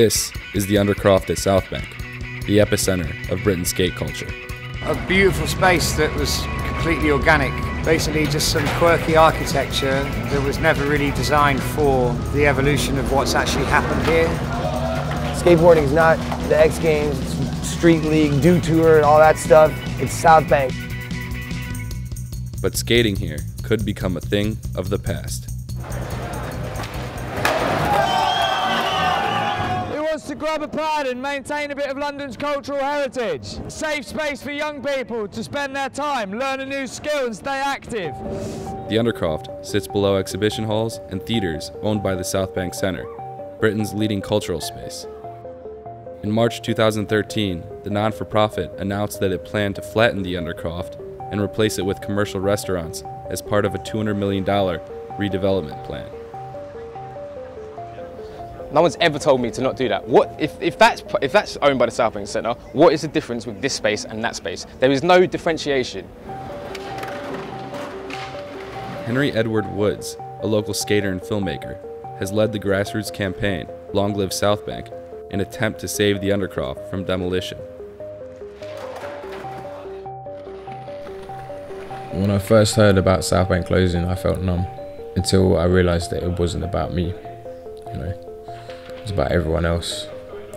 This is the Undercroft at South Bank, the epicenter of Britain's skate culture. A beautiful space that was completely organic, basically just some quirky architecture that was never really designed for the evolution of what's actually happened here. Skateboarding is not the X Games, it's Street League, Dew Tour, and all that stuff. It's South Bank. But skating here could become a thing of the past. To grab a pad and maintain a bit of London's cultural heritage. A safe space for young people to spend their time, learn a new skill and stay active. The Undercroft sits below exhibition halls and theaters owned by the South Bank Centre, Britain's leading cultural space. In March 2013, the non-for-profit announced that it planned to flatten the Undercroft and replace it with commercial restaurants as part of a $200 million redevelopment plan. No one's ever told me to not do that. What if that's owned by the South Bank Centre, what is the difference with this space and that space? There is no differentiation. Henry Edward Woods, a local skater and filmmaker, has led the grassroots campaign, Long Live South Bank, in an attempt to save the Undercroft from demolition. When I first heard about South Bank closing, I felt numb until I realised that it wasn't about me, you know. It was about everyone else.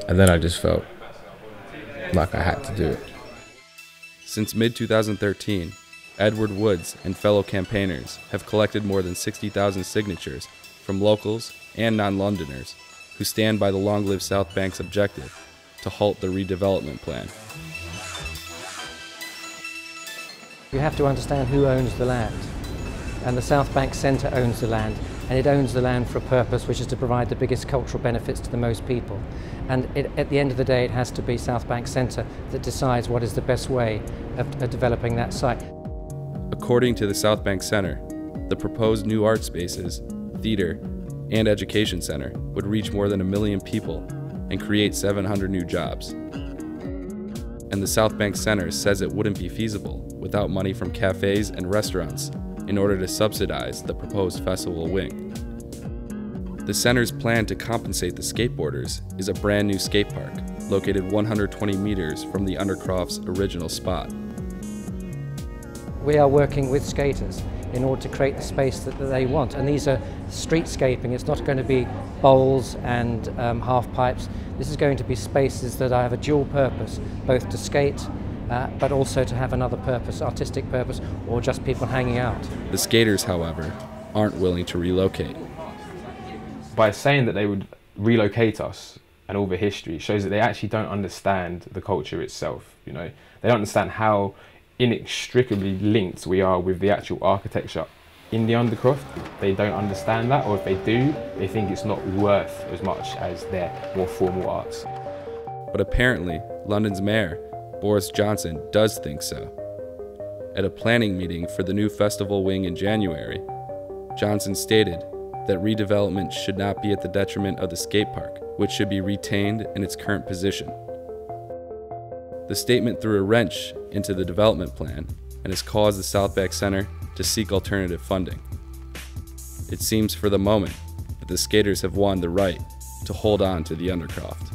And then I just felt like I had to do it. Since mid-2013, Edward Woods and fellow campaigners have collected more than 60,000 signatures from locals and non-Londoners who stand by the Long Live South Bank's objective to halt the redevelopment plan. You have to understand who owns the land. And the South Bank Centre owns the land, and it owns the land for a purpose, which is to provide the biggest cultural benefits to the most people. And at the end of the day, it has to be South Bank Centre that decides what is the best way of developing that site. According to the South Bank Centre, the proposed new art spaces, theatre, and education centre would reach more than 1 million people and create 700 new jobs. And the South Bank Centre says it wouldn't be feasible without money from cafes and restaurants in order to subsidize the proposed festival wing. The center's plan to compensate the skateboarders is a brand new skate park located 120 meters from the Undercroft's original spot. We are working with skaters in order to create the space that they want, and these are streetscaping. It's not going to be bowls and half pipes. This is going to be spaces that have a dual purpose, both to skate but also to have another purpose, artistic purpose, or just people hanging out. The skaters, however, aren't willing to relocate. By saying that they would relocate us and all the history, shows that they actually don't understand the culture itself. You know, they don't understand how inextricably linked we are with the actual architecture in the Undercroft. They don't understand that, or if they do, they think it's not worth as much as their more formal arts. But apparently, London's mayor, Boris Johnson, does think so. At a planning meeting for the new festival wing in January, Johnson stated that redevelopment should not be at the detriment of the skate park, which should be retained in its current position. The statement threw a wrench into the development plan and has caused the South Bank Centre to seek alternative funding. It seems for the moment that the skaters have won the right to hold on to the Undercroft.